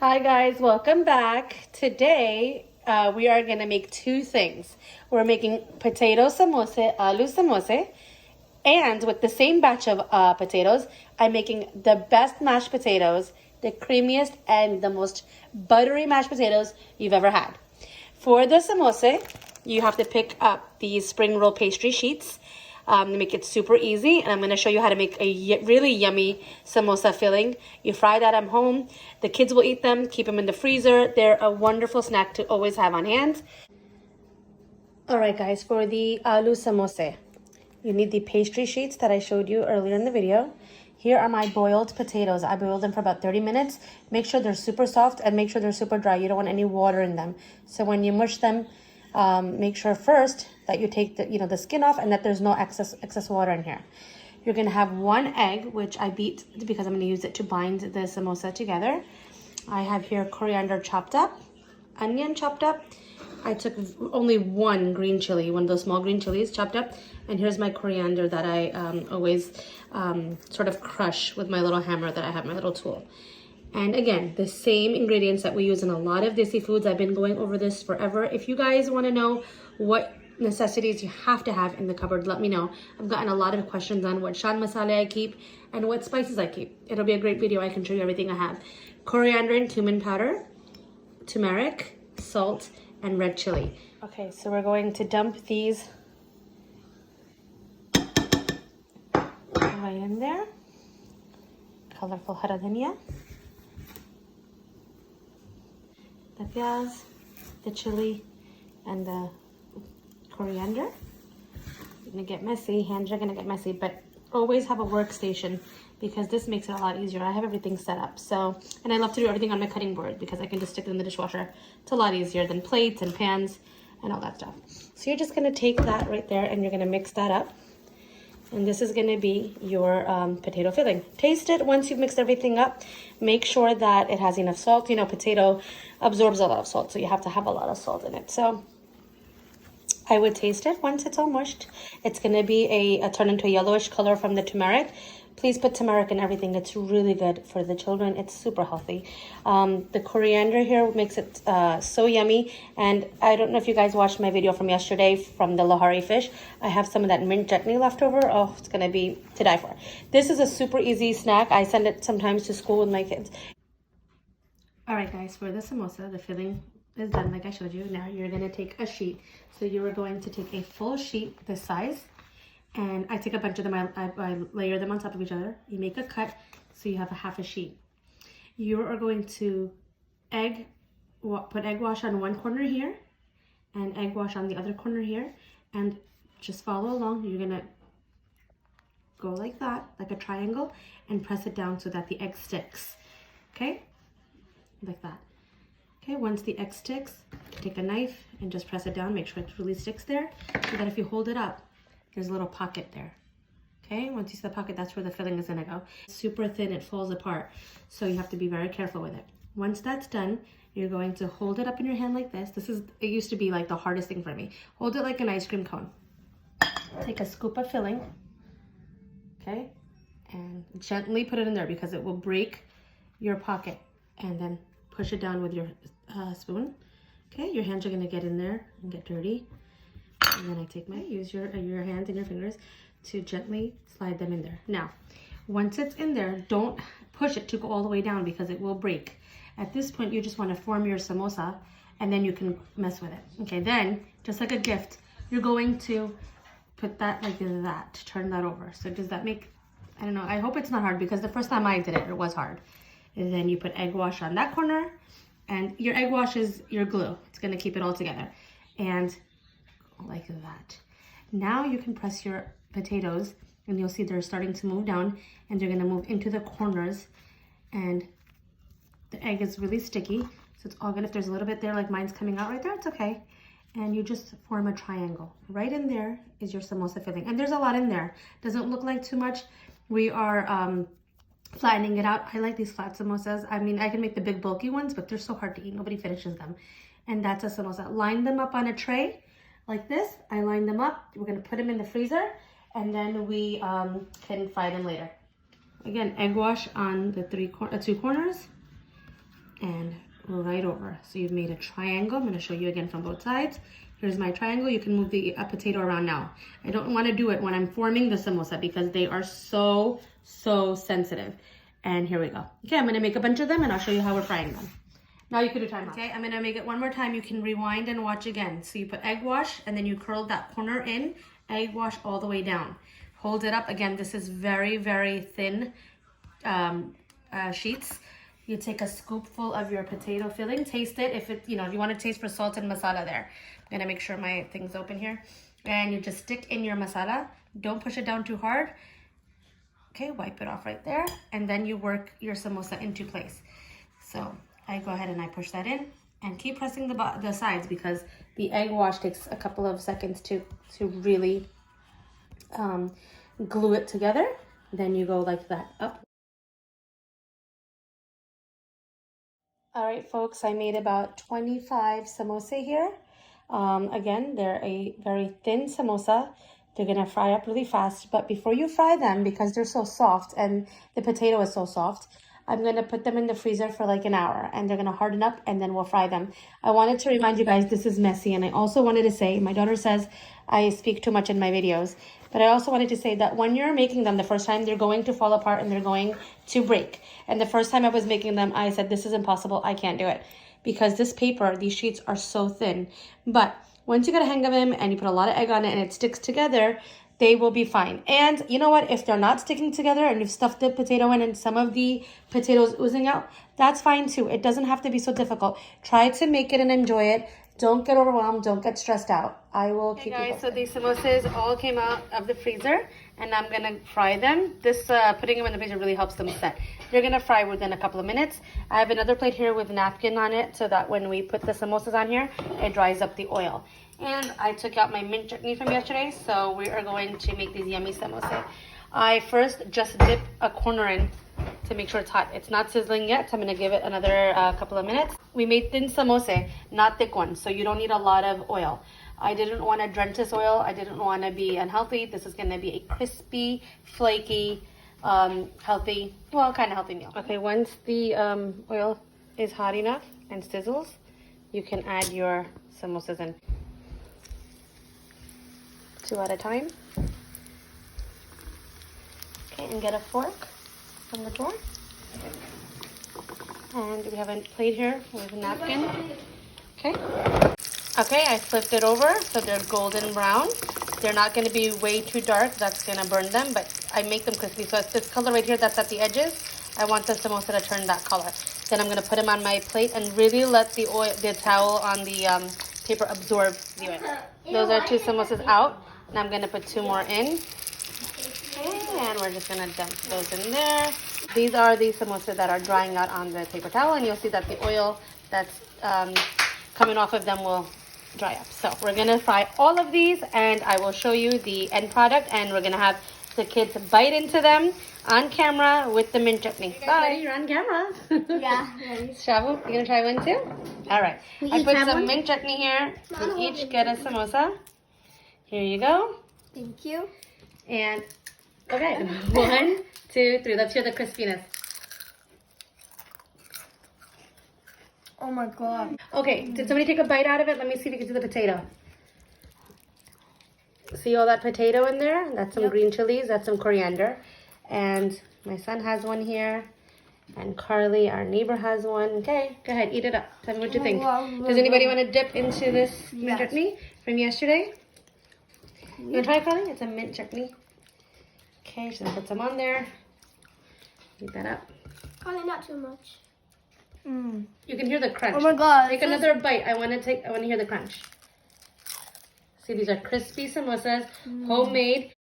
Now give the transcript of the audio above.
Hi guys, welcome back. Today we are gonna make two things. We're making potato samosa, aloo samosa, and with the same batch of potatoes, I'm making the best mashed potatoes, the creamiest and the most buttery mashed potatoes you've ever had. For the samosa, you have to pick up these spring roll pastry sheets to make it super easy. And I'm going to show you how to make a really yummy samosa filling. You fry that at home. The kids will eat them. Keep them in the freezer. They're a wonderful snack to always have on hand. All right, guys, for the aloo samosa, you need the pastry sheets that I showed you earlier in the video. Here are my boiled potatoes. I boiled them for about 30 minutes. Make sure they're super soft and make sure they're super dry. You don't want any water in them. So when you mush them, make sure first that you take the skin off and that there's no excess water in here. You're gonna have one egg, which I beat because I'm gonna use it to bind the samosa together. I have here coriander chopped up, onion chopped up. I took only one green chili, one of those small green chilies chopped up. And here's my coriander that I always sort of crush with my little hammer that I have, my little tool. And again, the same ingredients that we use in a lot of Desi foods. I've been going over this forever. If you guys want to know what necessities you have to have in the cupboard, let me know. I've gotten a lot of questions on what shan masala I keep and what spices I keep. It'll be a great video. I can show you everything I have. Coriander and cumin powder, turmeric, salt, and red chili. Okay, so we're going to dump these right in there. Colorful hara dhania. The pyaz, the chili, and the coriander. You're gonna get messy, hands are gonna get messy, but always have a workstation because this makes it a lot easier. I have everything set up, and I love to do everything on my cutting board because I can just stick it in the dishwasher. It's a lot easier than plates and pans and all that stuff. So you're just gonna take that right there and you're gonna mix that up. And this is gonna be your potato filling. Taste it once you've mixed everything up. Make sure that it has enough salt. You know, potato absorbs a lot of salt, so you have to have a lot of salt in it. So I would taste it once it's all mushed. It's gonna be a turn into a yellowish color from the turmeric. Please put turmeric in everything. It's really good for the children. It's super healthy. The coriander here makes it so yummy. And I don't know if you guys watched my video from yesterday from the lahari fish. I have some of that mint chutney left over. Oh, it's going to be to die for. This is a super easy snack. I send it sometimes to school with my kids. All right, guys, for the samosa, the filling is done like I showed you. Now you're going to take a sheet. So you are going to take a full sheet this size. And I take a bunch of them, I layer them on top of each other. You make a cut so you have a half a sheet. You are going to put egg wash on one corner here and egg wash on the other corner here. And just follow along. You're gonna go like that, like a triangle, and press it down so that the egg sticks, okay? Like that. Okay, once the egg sticks, take a knife and just press it down. Make sure it really sticks there so that if you hold it up, there's a little pocket there. Okay, once you see the pocket, that's where the filling is gonna go. It's super thin, it falls apart. So you have to be very careful with it. Once that's done, you're going to hold it up in your hand like this. It used to be like the hardest thing for me. Hold it like an ice cream cone. Take a scoop of filling, okay? And gently put it in there because it will break your pocket. And then push it down with your spoon. Okay, your hands are gonna get in there and get dirty. And then I take use your hands and your fingers to gently slide them in there. Now, once it's in there, don't push it to go all the way down because it will break. At this point, you just want to form your samosa and then you can mess with it. Okay, then, just like a gift, you're going to put that like that, turn that over. So does that make, I don't know, I hope it's not hard because the first time I did it, it was hard. And then you put egg wash on that corner and your egg wash is your glue. It's going to keep it all together. And like that. Now you can press your potatoes and you'll see they're starting to move down and they're going to move into the corners and the egg is really sticky. So it's all good. If there's a little bit there like mine's coming out right there, it's okay. And you just form a triangle. Right in there is your samosa filling. And there's a lot in there. Doesn't look like too much. We are flattening it out. I like these flat samosas. I mean, I can make the big bulky ones, but they're so hard to eat. Nobody finishes them. And that's a samosa. Line them up on a tray. Like this, I line them up. We're gonna put them in the freezer and then we can fry them later. Again, egg wash on the two corners. and right over. So you've made a triangle. I'm going to show you again from both sides. Here's my triangle. You can move the potato around now. I don't want to do it when I'm forming the samosa because they are so sensitive. And here we go. Okay, I'm going to make a bunch of them and I'll show you how we're frying them. Now you can do time. Okay, I'm going to make it one more time. You can rewind and watch again. So you put egg wash and then you curl that corner in, egg wash all the way down. Hold it up. Again, this is very thin sheets. You take a scoopful of your potato filling, taste it. If it, you know, if you want to taste for salt and masala there. I'm gonna make sure my thing's open here. And you just stick in your masala. Don't push it down too hard. Okay, wipe it off right there. And then you work your samosa into place. So I go ahead and I push that in and keep pressing the sides because the egg wash takes a couple of seconds to really glue it together. Then you go like that up. All right, folks, I made about 25 samosa here. Again, they're a very thin samosa. They're gonna fry up really fast, but before you fry them, because they're so soft and the potato is so soft, I'm gonna put them in the freezer for like an hour and they're gonna harden up and then we'll fry them. I wanted to remind you guys this is messy, and I also wanted to say, my daughter says I speak too much in my videos, but I also wanted to say that when you're making them the first time, they're going to fall apart and they're going to break. And the first time I was making them, I said, this is impossible, I can't do it. Because this paper, these sheets are so thin. But once you get a hang of them and you put a lot of egg on it and it sticks together, they will be fine. And you know what? If they're not sticking together and you've stuffed the potato in and some of the potatoes oozing out, that's fine too. It doesn't have to be so difficult. Try to make it and enjoy it. Don't get overwhelmed. Don't get stressed out. I will keep you posted. Guys, so these samosas all came out of the freezer and I'm going to fry them. This putting them in the freezer really helps them set. They're going to fry within a couple of minutes. I have another plate here with napkin on it so that when we put the samosas on here, it dries up the oil. And I took out my mint chutney from yesterday, so we are going to make these yummy samosa. I first just dip a corner in to make sure it's hot. It's not sizzling yet, so I'm going to give it another couple of minutes. We made thin samosa, not thick ones, so you don't need a lot of oil. I didn't want to drench this oil. I didn't want to be unhealthy. This is going to be a crispy, flaky, healthy, well, kind of healthy meal. Okay, once the oil is hot enough and sizzles, you can add your samosas in. 2 at a time. Okay, and get a fork from the drawer. And we have a plate here with a napkin. Okay. Okay, I flipped it over so they're golden brown. They're not going to be way too dark. That's going to burn them, but I make them crispy. So it's this color right here that's at the edges. I want the samosa to turn that color. Then I'm going to put them on my plate and really let the towel on the paper absorb the oil. Those are 2 samosas out. And I'm going to put 2 more in. And we're just going to dump those in there. These are the samosas that are drying out on the paper towel. And you'll see that the oil that's coming off of them will dry up. So we're going to fry all of these. And I will show you the end product. And we're going to have the kids bite into them on camera with the mint chutney. Bye. You're on camera. Yeah. Shabu, you going to try one too? All right. I put some mint chutney here. We each get a samosa. Here you go. Thank you. And, okay, 1, 2, 3. Let's hear the crispiness. Oh my God. Okay, did somebody take a bite out of it? Let me see if you can see the potato. See all that potato in there? That's some green chilies. That's some coriander. And my son has one here. And Carly, our neighbor, has one. Okay, go ahead, eat it up. Tell me what you think. Does anybody want to dip into this mint chutney from yesterday? You want to try it, Carly? It's a mint chutney. Okay, she's going to put some on there. Heat that up. Probably not too much. You can hear the crunch. Oh my God. Take another bite. I want to hear the crunch. See, these are crispy samosas, homemade.